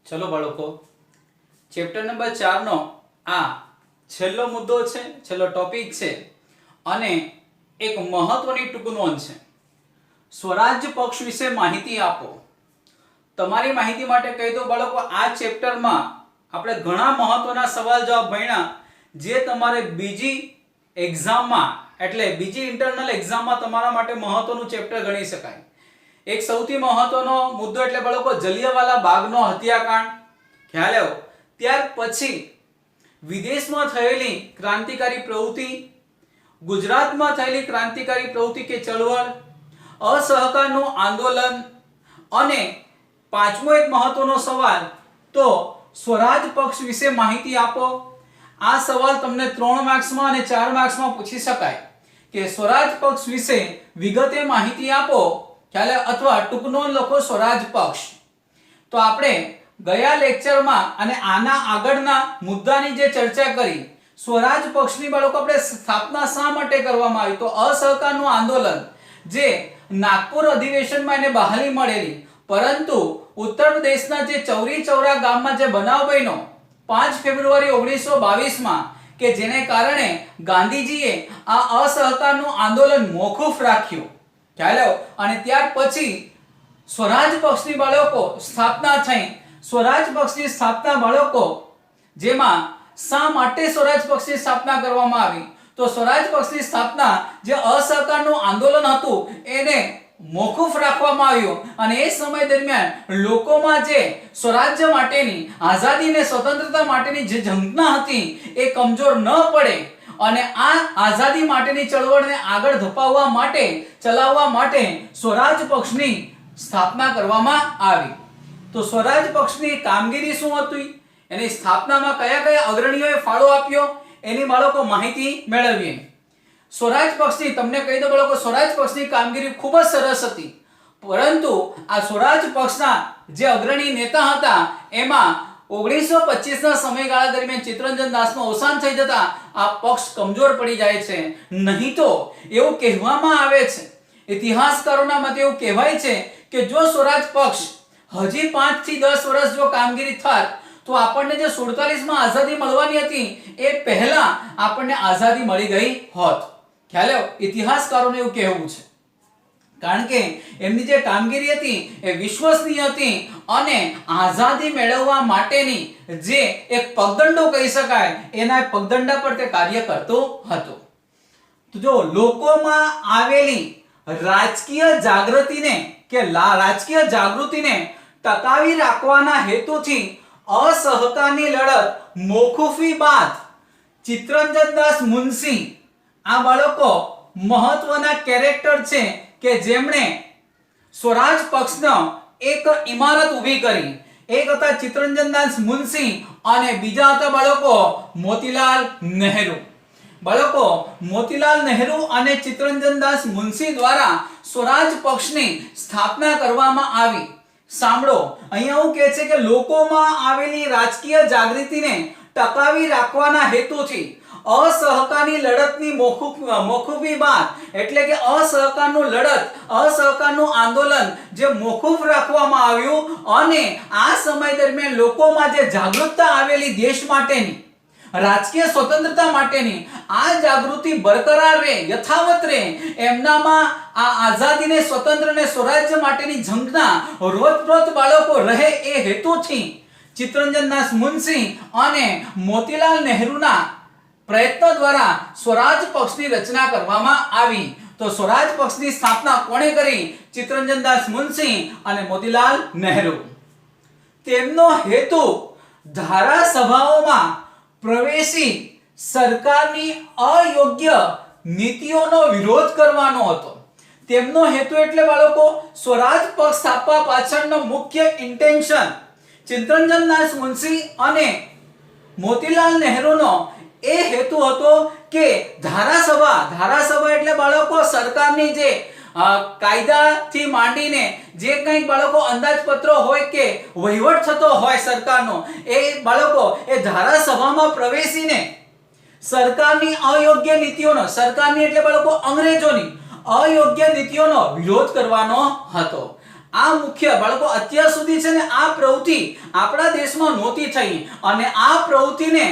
चलो बाळको chapter number 4 no आ छेल्लो मुद्दो छे, छेल्लो टॉपिक छे अने एक महत्वनी टूंक नोंध छे। स्वराज्य पक्ष विશે माहिती आपो। तमारी माहिती माटे कही दो बाळको, आ चैप्टर में आपणे घणा महत्वना सवाल जवाब भण्या जे तमारे बीजी एग्जाम में एटले बीजी इंटरनल एग्जाम में तमारा माटे महत्वनुं चैप्टर गणी शकाय। एक सौथी महत्वनो मुद्दो एटले बाळको जलियांवाला बागनो हत्याकांड ख्याल आव्यो। त्यार पछी विदेशमां थयेली क्रांतिकारी प्रवृत्ति, गुजरातमां थयेली क्रांतिकारी प्रवृत्ति के चळवळ, असहकारनुं आंदोलन अने पांचमो एक महत्वनो सवाल तो स्वराज पक्ष विશે माहिती आपो। आ सवाल तमने 3 मार्क्स में अने 4 मार्क्स में पूछी शकाय के स्वराज पक्ष विશે विगते माहिती आपो ख्याल अथवा टूंक नोंध लखो स्वराज पक्ष। तो आपणे गया लेक्चर में अने आना आगळना मुद्दानी जे चर्चा करी स्वराज पक्षनी बाळको आपणे स्थापना शा माटे करवामां आवी, तो असहकारनुं आंदोलन जे नागपुर अधिवेशन में एने बहाली मळेली, परंतु उत्तर प्रदेशना जे चौरी चौरा गाममां जे बनाव बन्यो 5 फेब्रुआरी 1922 में के जेने कारणे गांधीजीए आ असहकारनुं आंदोलन मोकूफ राख्युं ख्याल आव्यो। अने त्यार पछी स्वराज पक्षनी बाळको स्थापना थई। स्वराज पक्षनी स्थापना बाळको जेमां शा माटे स्वराज पक्षनी स्थापना करवामां आवी, तो स्वराज पक्षनी स्थापना जे असहकारनुं आंदोलन हतुं एने मोकूफ राखवामां आव्युं अने ए समय दरमियान लोकोमां जे स्वराज्य माटेनी आजादी ने स्वतंत्रता माटेनी जे झंखना हती ए कमजोर न पड़े अने आ आजादी माटेनी चळवळने आगळ धपाववा माटे चलाववा माटे स्वराज पक्षनी स्थापना करवामां आवी। तो स्वराज पक्षनी कामगीरी शुं हती, एनी स्थापनामां कया-कया अग्रणीओए फाळो आप्यो एनी बाळको माहिती मेळवीए। स्वराज पक्षनी तमने कही दो बाळको, स्वराज पक्षनी कामगीरी खूब ज सरस हती, परंतु आ स्वराज पक्षना जे अग्रणी नेता हता एमां 1925 ना समयगाळा दरमियान चित्तरंजन दासનું અવસાન થઈ જતા આ પક્ષ કમજોર પડી જાય છે। નહીં તો એવું કહેવામાં આવે છે, ઇતિહાસકારોના મતે એવું કહેવાય છે કે જો સ્વરાજ પક્ષ હજી 5 થી 10 વર્ષ જો કામગીરી થાત તો આપણને જે 47 માં આઝાદી મળવાની હતી એ પહેલા આપણને આઝાદી મળી ગઈ હોત। ખ્યાલ આવ્યો? ઇતિહાસકારોને એવું કહેવું છે, કારણ કે એમની જે કામગીરી હતી એ વિશ્વસનીય હતી અને આઝાદી મેળવવા માટેની જે એક પગદંડો કહી શકાય એના પગદંડા પર તે કાર્ય કરતો હતો। તો જો લોકોમાં આવેલી રાજકીય જાગૃતિને કે રાજકીય જાગૃતિને ટકાવી રાખવાના હેતુથી असहकारनी लड़त मोकूफी बाद चित्तरंजन दास मुंशी आ बाळको महत्वना कैरेक्टर छे के जेमणे स्वराज पक्षनो एक इमारत ऊभी करी। एक हता चित्तरंजन दास मुंशी अने बीजा हता बाळको मोतीलाल नेहरू। बाळको मोतीलाल नेहरू अने चित्तरंजन दास मुंशी द्वारा स्वराज पक्षनी स्थापना करवामां आवी। सांभळो, અહીંયા હું કહે છે કે લોકોમાં આવેલી રાજકીય જાગૃતિને ટકાવી રાખવાના હેતુથી અસહકારની લડતની મોકૂફી બાદ એટલે કે અસહકારનું લડત, અસહકારનું આંદોલન જે મોકૂફ રાખવામાં આવ્યું અને આ સમય દરમિયાન લોકોમાં જે જાગૃતતા આવેલી દેશ માટેની राजकीय स्वतंत्रता माटेनी आ जागृति बरकरार रहे, यथावत रहे, एमनामां आ आजादी ने स्वतंत्र ने स्वराज्य माटेनी झंखना रोज-रोज बाळको रहे ए हेतुथी चित्तरंजन दास मुंशी अने मोतीलाल नेहरूना प्रयत्न द्वारा स्वराज पक्षनी रचना करवामां आवी। तो स्वराज पक्षनी स्थापना कोणे करी? चित्तरंजन दास मुंशी अने मोतीलाल नेहरू। तेमनो हेतु धारासभाओमां प्रवेशी सरकारनी अयोग्य नीतिओनो विरोध करवानो हतो। तेमनो हेतु एटले बाळको स्वराज पक्ष स्थापवा पाछळनो मुख्य इंटेंशन चित्तरंजन दास मुंशी अने मोतीलाल नेहरूनो ए हेतु हतो के धारासभा एटले बाळको सरकारनी जे कायदाथी માંડીને જે કંઈક બાળકો અંદાજપત્રો હોય કે વહીવટ થતો હોય સરકારનો એ બાળકો એ ધારાસભામાં પ્રવેશીને સરકારની અયોગ્ય નીતિઓનો, સરકારની એટલે બાળકો અંગ્રેજોની અયોગ્ય નીતિઓનો વિરોધ કરવાનો હતો। આ મુખ્ય બાળકો અત્યાર સુધી છે ને આ પ્રવૃત્તિ આપણા દેશમાં નહોતી થઈ અને આ પ્રવૃત્તિને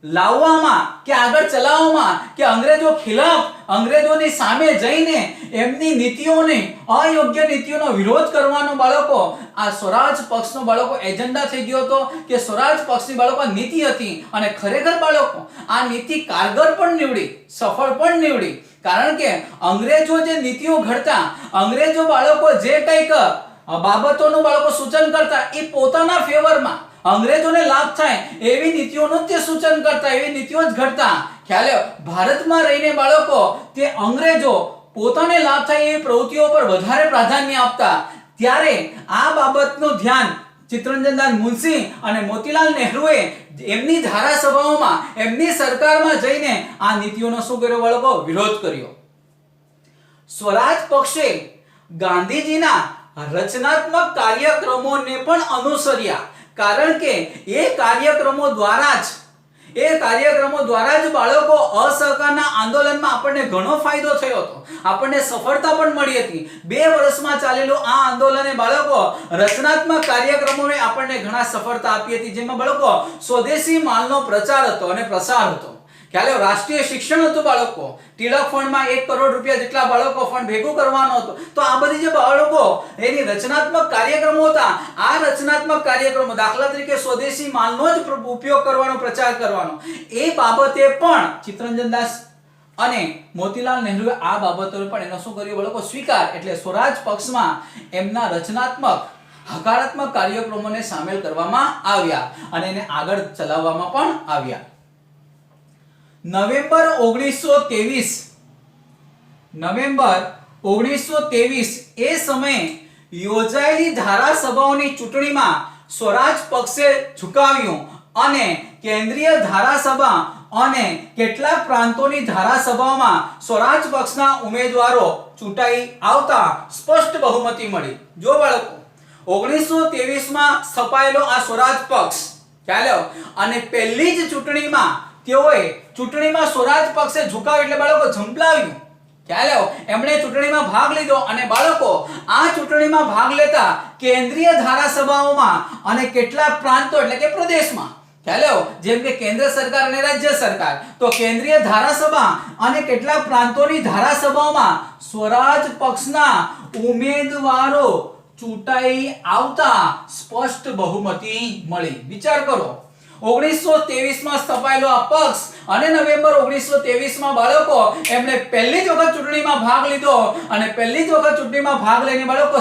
લાવવામાં કે આગળ ચલાવવામાં કે અંગ્રેજો ખિલાફ અંગ્રેજોની સામે જઈને એમની નીતિઓને અયોગ્ય નીતિઓનો વિરોધ કરવાનો બાળકો આ સ્વરાજ પક્ષનો બાળકો એજન્ડા થઈ ગયો હતો કે સ્વરાજ પક્ષની બાળકો નીતિ હતી અને ખરેખર બાળકો આ નીતિ કારગર પણ નીવડી, સફળ પણ નીવડી, કારણ કે અંગ્રેજો જે નીતિઓ ઘડતા, અંગ્રેજો બાળકો જે કંઈક બાબતોનું બાળકો સૂચન કરતા એ પોતાના ફેવરમાં અંગ્રેજોને લાભ થાય એવી નીતિઓનું તે સૂચન કરતા, એવી નીતિઓ જ ઘડતા. ખ્યાલ ભારતમાં રહીને બાળકો તે અંગ્રેજો પોતાને લાભ થાય એવી પ્રવૃત્તિઓ પર વધારે પ્રાધાન્ય આપતા. ત્યારે આ બાબતનું ધ્યાન ચિત્તરંજનદાસ મુનશી અને મોતીલાલ નહેરુએ એમની ધારાસભાઓમાં, એમની સરકારમાં જઈને આ નીતિઓનો શું કર્યો બાળકો? વિરોધ કર્યો. સ્વરાજ પક્ષે ગાંધીજીના રચનાત્મક કાર્યક્રમોને પણ અનુસર્યા, કારણ કે એ કાર્યક્રમો દ્વારા જ બાળકો અસહકારના આંદોલનમાં આપણને ઘણો ફાયદો થયો હતો, આપણને સફળતા પણ મળી હતી. 2 વર્ષમાં ચાલેલું આ આંદોલને બાળકો રચનાત્મક કાર્યક્રમોને આપણને ઘણા સફળતા આપી હતી, જેમાં બાળકો સ્વદેશી માલનો પ્રચાર હતો અને પ્રસાર હતો. ખ્યાલ રાષ્ટ્રીય શિક્ષણ હતું બાળકો, ટિળક ફંડમાં 1 કરોડ રૂપિયા જેટલા બાળકો ફંડ ભેગું કરવાનો હતો. તો આ બધી જે બાળકો એની રચનાત્મક કાર્યક્રમો હતા, આ રચનાત્મક કાર્યક્રમો દાખલા તરીકે સ્વદેશી માલનો જ ઉપયોગ કરવાનો, પ્રચાર કરવાનો, એ બાબતે પણ ચિત્તરંજનદાસ અને મોતીલાલ નહેરુએ આ બાબતોને પણ એનો શું કર્યો બાળકો? સ્વીકાર. એટલે સ્વરાજ પક્ષમાં એમના રચનાત્મક હકારાત્મક કાર્યક્રમોને સામેલ કરવામાં આવ્યા અને એને આગળ ચલાવવામાં પણ આવ્યા. નવેમ્બર 1923 એ સમયે યોજાયેલી ધારાસભાઓની ચૂંટણીમાં સ્વરાજ પક્ષે ઝુકાવ્યું અને કેન્દ્રીય ધારાસભા અને કેટલાક પ્રાંતોની ધારાસભાઓમાં સ્વરાજ પક્ષના ઉમેદવારો ચૂંટાઈ આવતા સ્પષ્ટ બહુમતી મળી. જો બાળકો 1923 માં સ્થપાયેલો આ સ્વરાજ પક્ષ ખ્યાલ અને પહેલી જ ચૂંટણીમાં તેઓએ ચૂંટણીમાં સ્વરાજ પક્ષે ઝુકાવ્યું, એટલે બાળકો ઝંપલાવ્યું. ખ્યાલ એમણે ચૂંટણીમાં ભાગ લીધો અને બાળકો આ ચૂંટણીમાં ભાગ લેતા કેન્દ્રીય ધારાસભાઓમાં અને કેટલાક પ્રાંતો એટલે કે પ્રદેશમાં, ખ્યાલ જેમ કે કેન્દ્ર સરકાર અને રાજ્ય સરકાર, તો કેન્દ્રીય ધારાસભા અને કેટલાક પ્રાંતોની ધારાસભાઓમાં સ્વરાજ પક્ષના ઉમેદવારો ચૂંટાઈ આવતા સ્પષ્ટ બહુમતી મળી. વિચાર કરો, 1923 માં સ્થપાયેલો આ પક્ષ અને નવેમ્બર 1923 માં બાળકો એમણે પહેલી જ વખત ચૂંટણીમાં ભાગ લીધો અને પહેલી જ વખત ચૂંટણીમાં ભાગ લઈને બાળકો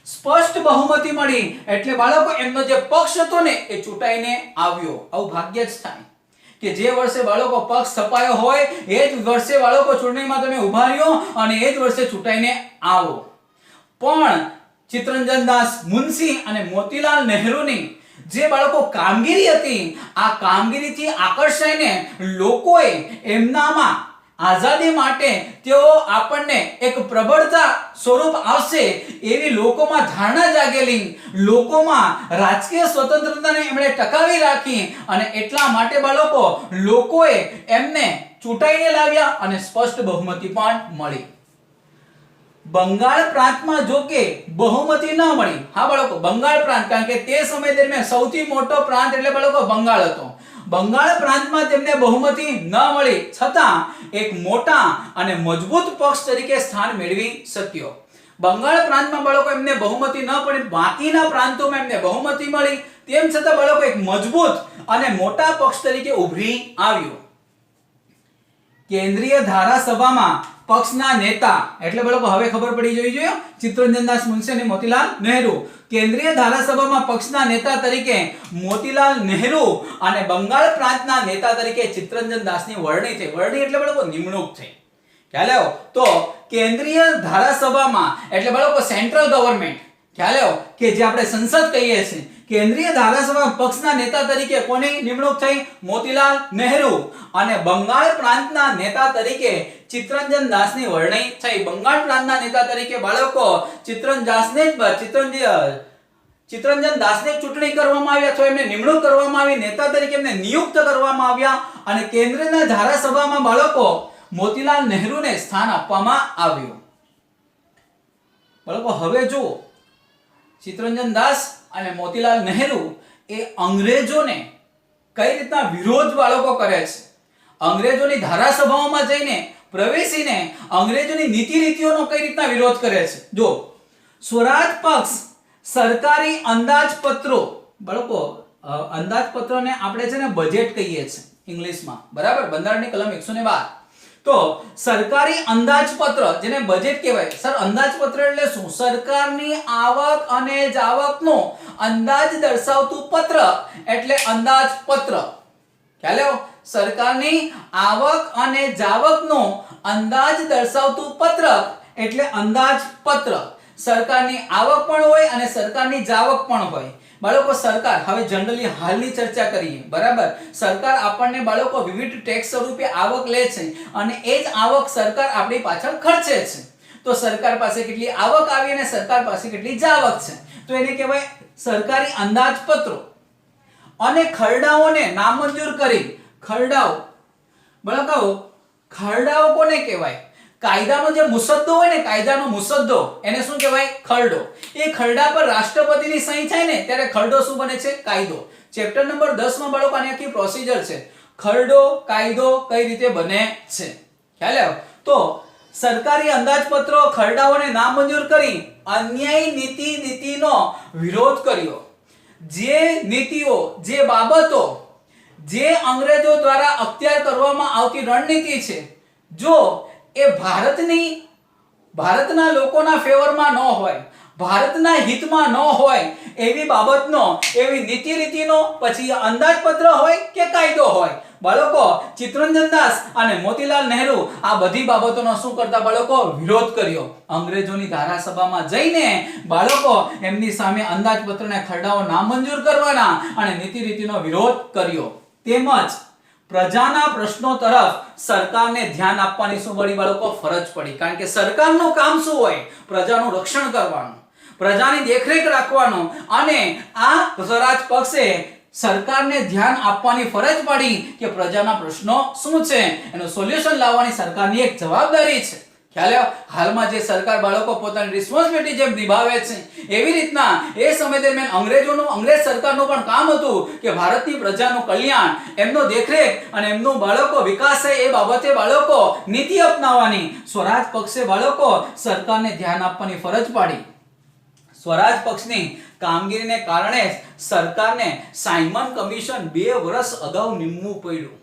સ્પષ્ટ બહુમતી મળી. એટલે બાળકો એમનો જે પક્ષ હતો ને એ ચૂંટાઈને આવ્યો. આવું ભાગ્ય જ થાય કે જે વર્ષે બાળકો પક્ષ સ્થપાયો હોય એ જ વર્ષે બાળકો ચૂંટણીમાં તમે ઉભા રહ્યો અને એ જ વર્ષે ચૂંટાઈને આવો. પણ ચિત્તરંજનદાસ મુનશી અને મોતીલાલ નહેરુની જે બાળકો કામગીરી હતી, આ કામગીરીથી આકર્ષાઈને લોકોએ એમનામાં આઝાદી માટે તેઓ આપણને એક પ્રબળતા સ્વરૂપ આવશે એવી લોકોમાં ધારણા જાગેલી, લોકોમાં રાજકીય સ્વતંત્રતાને એમણે ટકાવી રાખી અને એટલા માટે બાળકો લોકોએ એમને ચૂંટાઈને લાવ્યા અને સ્પષ્ટ બહુમતી પણ મળી. બંગાળ પ્રાંતમાં જો કે બહુમતી ન મળી. હા બાળકો, બંગાળ પ્રાંત, કારણ કે તે સમય દરમિયાન સૌથી મોટો પ્રાંત એટલે બાળકો બંગાળ હતો. બંગાળ પ્રાંતમાં તેમને બહુમતી ન મળી છતાં એક મોટા અને મજબૂત પક્ષ તરીકે સ્થાન મેળવી શક્યો. બંગાળ પ્રાંતમાં બાળકો એમને બહુમતી ન પડી, બાકીના પ્રાંતોમાં એમને બહુમતી મળી, તેમ છતાં બાળકો એક મજબૂત અને મોટા પક્ષ તરીકે ઉભરી આવ્યો. કેન્દ્રીય ધારાસભામાં પક્ષના નેતા એટલે બાળકો હવે ખબર પડી જવી જોઈએ, ચિત્તરંજનદાસ મુનશી અને મોતીલાલ નહેરુ. કેન્દ્રીય ધારાસભામાં પક્ષના નેતા તરીકે મોતીલાલ નહેરુ અને બંગાળ પ્રાંતના નેતા તરીકે ચિત્તરંજનદાસની વરણી થઈ. વરણી એટલે બાળકો નિમણૂક થઈ. ખ્યાલ તો કેન્દ્રીય ધારાસભામાં એટલે બાળકો સેન્ટ્રલ ગવર્નમેન્ટ, ખ્યાલ કે જે આપણે સંસદ કહીએ છીએ, કેન્દ્રીય ધારાસભા પક્ષના નેતા તરીકે કોની નિમણૂક થઈ? મોતીલાલ નહેરુ. અને બંગાળ પ્રાંતના નેતા તરીકે ચિત્તરંજન દાસની વરણી થઈ. બંગાળ પ્રાંતના નેતા તરીકે બાળકો ચિત્તરંજન દાસને ચૂંટણી કરવામાં આવી અથવા એમને નિમણૂક કરવામાં આવી, નેતા તરીકે એમને નિયુક્ત કરવામાં આવ્યા અને કેન્દ્રના ધારાસભામાં બાળકો મોતીલાલ નહેરુને સ્થાન આપવામાં આવ્યું. બાળકો હવે જુઓ, ચિત્તરંજન દાસ અને મોતીલાલ નહેરુ એ અંગ્રેજોને કઈ રીતના વિરોધ બાળકો કરે છે, અંગ્રેજોની ધારાસભાઓમાં જઈને પ્રવેશીને અંગ્રેજોની નીતિ રીતિઓનો કઈ રીતના વિરોધ કરે છે. જો સ્વરાજ પક્ષ સરકારી અંદાજપત્રો, બાળકો અંદાજપત્રને આપણે છે ને બજેટ કહીએ છીએ ઇંગ્લિશમાં, બરાબર, બંધારણની કલમ 112. તો સરકારી અંદાજપત્ર જેને બજેટ કહેવાય. સર અંદાજપત્ર એટલે શું? સરકારની આવક અને જાવકનો અંદાજ દર્શાવતું પત્ર એટલે અંદાજપત્ર. ખ્યાલ આવ્યો? સરકારની આવક અને જાવકનો અંદાજ દર્શાવતું પત્ર એટલે અંદાજપત્ર. સરકારની આવક પણ હોય અને સરકારની જાવક પણ હોય. બાળકો સરકાર, હવે જનરલી હાલની ચર્ચા કરીએ, બરાબર, સરકાર આપણને બાળકો વિવિધ ટેક્સ સ્વરૂપે આવક લે છે અને એ જ આવક સરકાર આપણી પાછળ ખર્ચે છે. તો સરકાર પાસે કેટલી આવક આવી અને સરકાર પાસે કેટલી જાવક છે, તો એને કહેવાય સરકારી અંદાજપત્રો. અને ખરડાઓને નામંજૂર કરી, ખરડાઓ, બાળકો ખરડાઓ કોને કહેવાય? કાયદાનો જે મુસદ્દો હોય ને, કાયદાનો મુસદ્દો, એને શું કહેવાય? ખરડો. એ ખરડા પર રાષ્ટ્રપતિની સહી થાય ને ત્યારે ખરડો શું બને છે? કાયદો. ચેપ્ટર નંબર 10 માં બાળકો આની આખી પ્રોસિજર છે, ખરડો કાયદો કઈ રીતે બને છે. ખ્યાલ આવ્યો? તો સરકારી અંદાજપત્રો, ખરડાઓને નામંજૂર કરી અન્યાયી નીતિનો વિરોધ કર્યો. જે નીતિઓ, જે બાબતો, જે અંગ્રેજો દ્વારા અખ્તિયાર કરવામાં આવતી રણનીતિ છે, જો એ ભારતના લોકોના ફેવરમાં ન હોય, ભારતના હિતમાં ન હોય એવી બાબતનો, એવી નીતિ રીતિનો, પછી અંદાજપત્ર હોય કે કાયદો હોય, બાળકો ચિત્તરંજન દાસ અને મોતીલાલ નહેરુ આ બધી બાબતોનો શું કરતા બાળકો? વિરોધ કર્યો. અંગ્રેજોની ધારાસભામાં જઈને બાળકો એમની સામે અંદાજપત્રને ખરડાઓ નામંજૂર કરવાના અને નીતિ રીતિનો વિરોધ કર્યો. તેમજ પ્રજાના પ્રશ્નો તરફ સરકારને ધ્યાન આપવાની શું પડી બાળકો? ફરજ પડી. કારણ કે સરકારનું કામ શું હોય? પ્રજાનું રક્ષણ કરવાનું, પ્રજાની દેખરેખ રાખવાનું. અને આ સ્વરાજ પક્ષે સરકારને ધ્યાન આપવાની ફરજ પડી કે પ્રજાના પ્રશ્નો શું છે, એનું સોલ્યુશન લાવવાની સરકારની એક જવાબદારી છે. ખ્યાલ આવ્યો? હાલમાં જે સરકાર બાળકો પોતાની રિસ્પોન્સિબિલિટી જેમ નિભાવે છે એવી રીતના એ સમય દરમિયાન અંગ્રેજ સરકારનું પણ કામ હતું કે ભારતની પ્રજાનું કલ્યાણ, એમનો દેખરેખ અને એમનું બાળકો વિકાસ થાય એ બાબતે બાળકો નીતિ અપનાવવાની સ્વરાજ પક્ષે બાળકો સરકારને ધ્યાન આપવાની ફરજ પાડી. સ્વરાજ પક્ષની કામગીરીને કારણે સરકારને સાયમન કમિશન 2 વર્ષ અગાઉ નીમવું પડ્યું.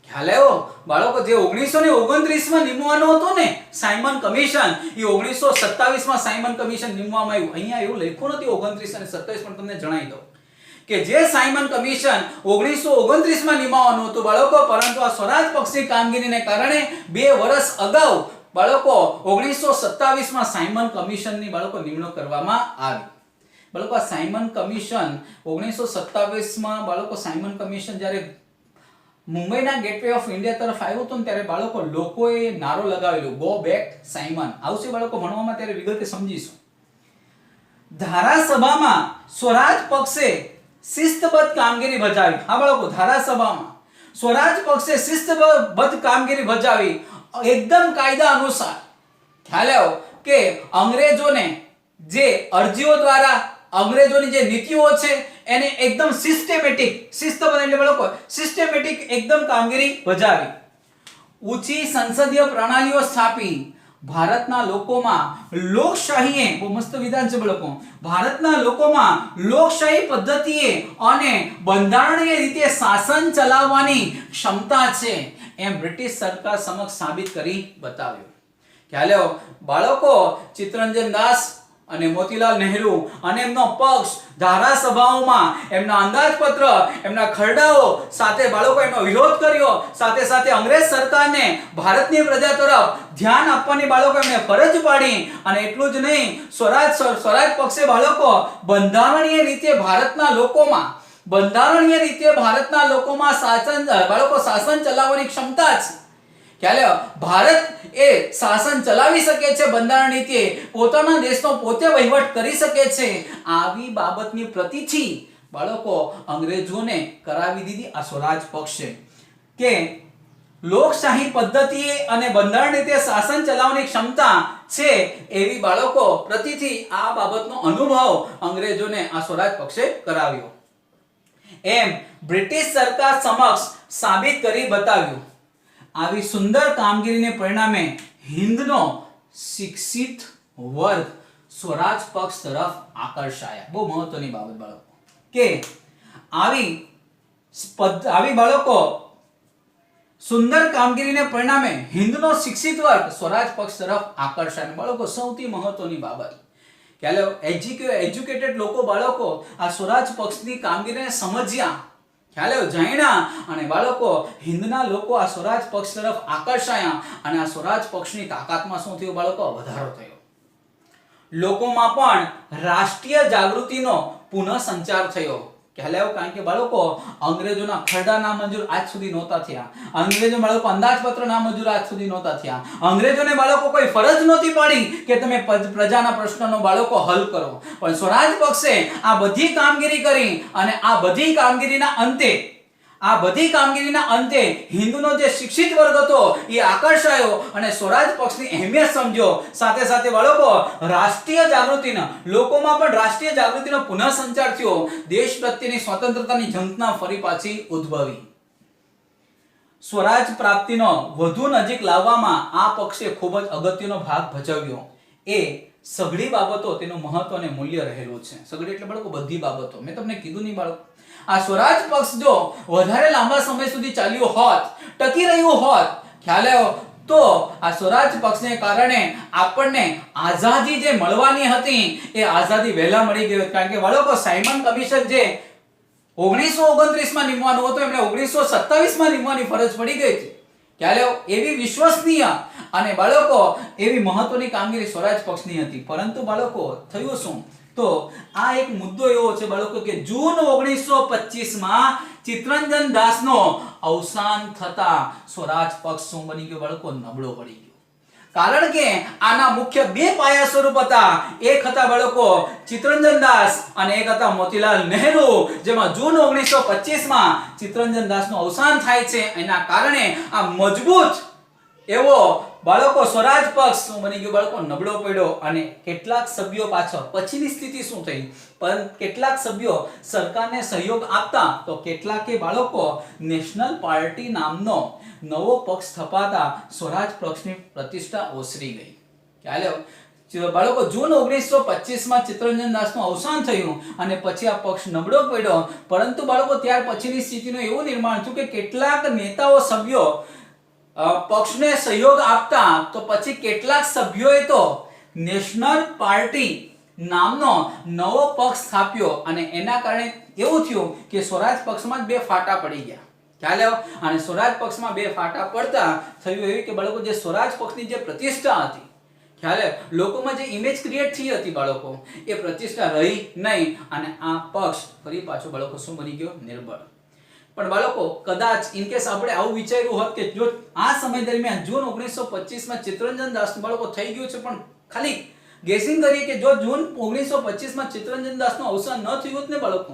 ખ્યાલ આવ્યો બાળકો? જે 1929 માં નીમવાનું હતું ને સાયમન કમિશન, એ 1927 માં સાયમન કમિશન નીમવામાં આવ્યું. અહીંયા એવું લખ્યું નથી 29 અને 27, પણ તમને જણાવી દઉં કે જે સાયમન કમિશન 1929 માં નીમવાનું હતું બાળકો, પરંતુ આ સ્વરાજ પક્ષની કામગીરીને કારણે 2 વર્ષ અગાઉ બાળકો 1927 માં સાયમન કમિશનની બાળકો નિમણૂક કરવામાં આવી. બાળકો આ સાયમન કમિશન 1927 માં બાળકો સાયમન કમિશન જ્યારે મુંબઈના ગેટવે ઓફ ઇન્ડિયા તરફ આવ્યું હતું ત્યારે બાળકો લોકોએ નારો લગાવેલો, ગો બેક સાયમન. આવશે બાળકો ભણવામાં ત્યારે વિગતે સમજીશું. ધારાસભામાં સ્વરાજ પક્ષે શિસ્તબદ્ધ કામગીરી બજાવી. હા બાળકો, ધારાસભામાં સ્વરાજ પક્ષે શિસ્તબદ્ધ કામગીરી બજાવી એકદમ કાયદા અનુસાર. ખ્યાલ આવ્યો કે અંગ્રેજોને જે અરજીઓ દ્વારા અંગ્રેજોની જે નીતિઓ છે એને એકદમ સિસ્ટેમેટિક, શિસ્તબદ્ધ એટલે બાળકો સિસ્ટેમેટિક એકદમ કામગીરી બજાવી. ઊંચી સંસદીય પ્રણાલીઓ સ્થાપી. ભારતના લોકોમાં લોકશાહીએ, બહુ મસ્ત વિધાન છે બાળકો, ભારતના લોકોમાં લોકશાહી પદ્ધતિએ અને બંધારણીય રીતે શાસન ચલાવવાની ક્ષમતા છે એમ બ્રિટિશ સરકાર સમક્ષ સાબિત કરી બતાવ્યું. ખ્યાલ આવ્યો બાળકો? ચિત્તરંજન દાસ અને મોતીલાલ નહેરુ અને એમનો પક્ષ ધારાસભાઓમાં એમના અંદાજપત્ર, એમના ખરડાઓ સાથે બાળકો એમનો વિરોધ કર્યો. સાથે સાથે અંગ્રેજ સરકારને ભારતની પ્રજા તરફ ધ્યાન આપવાની બાળકો એમને ફરજ પાડી. અને એટલું જ નહીં, સ્વરાજ પક્ષે બાળકો બંધારણીય રીતે ભારતના લોકોમાં શાસન ચલાવવાની ક્ષમતા છે. ખ્યાલ આવ્યો? ભારત એ શાસન ચલાવી શકે છે, બંધારણ નીતિ પોતાના દેશનો પોતે વહીવટ કરી શકે છે. આવી બાબતની પ્રતિથી બાળકો અંગ્રેજોને કરાવી દીધી આ સ્વરાજ પક્ષે કે લોકશાહી પદ્ધતિએ અને બંધારણ રીતે શાસન ચલાવવાની ક્ષમતા છે એવી બાળકો પ્રતિથી આ બાબતનો અનુભવ અંગ્રેજોને આ સ્વરાજ પક્ષે કરાવ્યો. એમ બ્રિટિશ સરકાર સમક્ષ સાબિત કરી બતાવ્યું. આવી સુંદર કામગીરીને પરિણામે હિન્દનો શિક્ષિત વર્ગ સ્વરાજ પક્ષ તરફ આકર્ષાયા. બહુ મહત્વની બાબત બાળકો કે આવી બાળકો સુંદર કામગીરીને પરિણામે હિન્દનો શિક્ષિત વર્ગ સ્વરાજ પક્ષ તરફ આકર્ષાય. બાળકો સૌથી મહત્વની બાબત કે એજ્યુકેટેડ લોકો બાળકો આ સ્વરાજ પક્ષની કામગીરીને સમજ્યા, ખ્યાલ જાણ્યા અને બાળકો હિન્દના લોકો આ સ્વરાજ પક્ષ તરફ આકર્ષાયા અને આ સ્વરાજ પક્ષની તાકાતમાં શું થયું બાળકો? વધારો થયો. લોકોમાં પણ રાષ્ટ્રીય જાગૃતિનો પુનઃ સંચાર થયો. કારણ કે બાળકો અંગ્રેજોના ખરડા નામંજૂર આજ સુધી નહોતા થયા. અંગ્રેજો બાળકો અંદાજપત્ર નામંજૂર આજ સુધી નહોતા થયા. અંગ્રેજોને બાળકો કોઈ ફરજ નહોતી પડી કે તમે પ્રજાના પ્રશ્નોનો બાળકો હલ કરો. પણ સ્વરાજ પક્ષે આ બધી કામગીરી કરી અને આ બધી કામગીરીના અંતે હિન્દુનો જે શિક્ષિત વર્ગ હતો એ આકર્ષાયો અને સ્વરાજ પક્ષની અહેમિયત સમજ્યો. સાથે સાથે બાળકો રાષ્ટ્રીય જાગૃતિનો લોકોમાં પણ રાષ્ટ્રીય જાગૃતિનો પુનઃ સંચાર થયો. દેશ પ્રત્યેની સ્વતંત્રતાની ઝંખના ફરી પાછી ઉદ્ભવી. સ્વરાજ પ્રાપ્તિનો વધુ નજીક લાવવામાં આ પક્ષે ખૂબ જ અગત્યનો ભાગ ભજવ્યો. એ સઘળી બાબતો તેનું મહત્વ અને મૂલ્ય રહેલું છે. સઘળી એટલે બાળકો બધી બાબતો. મેં તમને કીધું નહીં બાળકો, આ સ્વરાજ પક્ષ જો વધારે લાંબા સમય સુધી ચાલ્યો હોત, ટકી રહ્યું હોત, ખ્યાલ આવ્યો તો આ સ્વરાજ પક્ષને કારણે આપણને આઝાદી જે મળવાની હતી એ આઝાદી વહેલા મળી ગઈ. કારણ કે બાળકો સાયમન કમિશન જે 1929 માં નિમવાનું હતું એમણે 1927 માં નિમવાની ફરજ પડી ગઈ હતી. ખ્યાલ આવ્યો? એવી વિશ્વસનીય અને બાળકો એવી મહત્વની કામગીરી સ્વરાજ પક્ષની હતી. પરંતુ બાળકો થયું શું? તો આ એક મુદ્દો એવો છે બાળકો કે જૂન 1925 માં ચિત્તરંજન દાસનો અવસાન થતા સ્વરાજ પક્ષ શું બની ગયો બાળકો? નબળો પડી ગયો. કારણ કે આના મુખ્ય બે પાયા સ્વરૂપ હતા. એક હતા બાળકો ચિત્તરંજન દાસ અને એક હતા મોતીલાલ નહેરુ. જેમાં જૂન 1925 માં ચિત્તરંજન દાસનું અવસાન થાય છે. એના કારણે આ મજબૂત એવો બાળકો સ્વરાજ પક્ષ શું બની ગયો બાળકો? નબળો પડ્યો. અને કેટલાક સભ્યો પાછળ પછીની સ્થિતિ શું થઈ? પણ કેટલાક સભ્યો સરકારને સહયોગ આપતા તો કેટલાકે બાળકો નેશનલ પાર્ટી નામનો નવો પક્ષ સ્થપાતા સ્વરાજ પક્ષની પ્રતિષ્ઠા ઓસરી ગઈ. ખ્યાલ બાળકો જૂન 1925 માં ચિત્તરંજન દાસનું અવસાન થયું અને પછી આ પક્ષ નબળો પડ્યો. પરંતુ બાળકો ત્યાર પછીની સ્થિતિનું એવું નિર્માણ થયું કે કેટલાક નેતાઓ સભ્યો પક્ષને સહયોગ આપતા તો પછી કેટલાક સભ્યોએ તો નેશનલ પાર્ટી નામનો નવો પક્ષ સ્થાપ્યો અને એના કારણે એવું થયું કે સ્વરાજ પક્ષમાં બે ફાટા પડી ગયા. ખ્યાલ આવ્યો? અને સ્વરાજ પક્ષમાં બે ફાટા પડતા થયું એવું કે બાળકો જે સ્વરાજ પક્ષની જે પ્રતિષ્ઠા હતી, ખ્યાલ આવ્યો? લોકોમાં જે ઇમેજ ક્રિએટ થઈ હતી બાળકો, એ પ્રતિષ્ઠા રહી નહીં અને આ પક્ષ ફરી પાછો બાળકો શું બની ગયો? નિર્બળ. પણ બાળકો કદાચ ઇનકેસ આપણે આવું વિચાર્યું હોત કે જો આ સમય દરમિયાન જૂન 1925 માં ચિત્તરંજન દાસનું બાળકો થઈ ગયું છે, પણ ખાલી ગેસિંગ કરીએ કે જો જૂન 1925 માં ચિત્તરંજન દાસનું અવસાન ન થયું હોત ને બાળકો,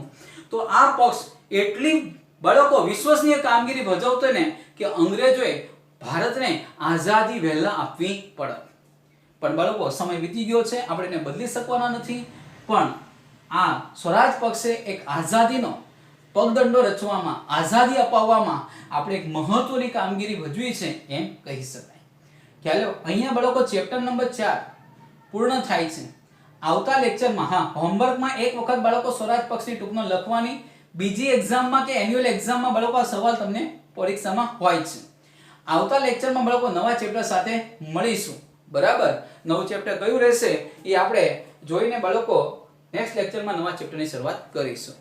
તો આ પક્ષ એટલી બાળકો વિશ્વસનીય કામગીરી ભજવતો ને કે અંગ્રેજોએ ભારતને આઝાદી વહેલા આપવી પડત. પણ બાળકો સમય વીતી ગયો છે, આપણે એને બદલી શકવાના નથી. પણ આ સ્વરાજ પક્ષે એક આઝાદીનો પગદંડો રચવામાં, આઝાદી અપાવવામાં આપણે એક મહત્વની કામગીરી ભજવી છે એમ કહી શકાય. ખ્યાલ અહીંયા બાળકો ચેપ્ટર નંબર 4 પૂર્ણ થાય છે. આવતા લેક્ચરમાં હોમવર્કમાં એક વખત બાળકો સ્વરાજ પક્ષની ટૂંકમાં લખવાની, બીજી એક્ઝામમાં કે એન્યુઅલ એક્ઝામમાં બાળકો આ સવાલ તમને પરીક્ષામાં હોય છે. આવતા લેક્ચરમાં બાળકો નવા ચેપ્ટર સાથે મળીશું. બરાબર? નવું ચેપ્ટર કયું રહેશે એ આપણે જોઈને બાળકો નેક્સ્ટ લેક્ચરમાં નવા ચેપ્ટરની શરૂઆત કરીશું.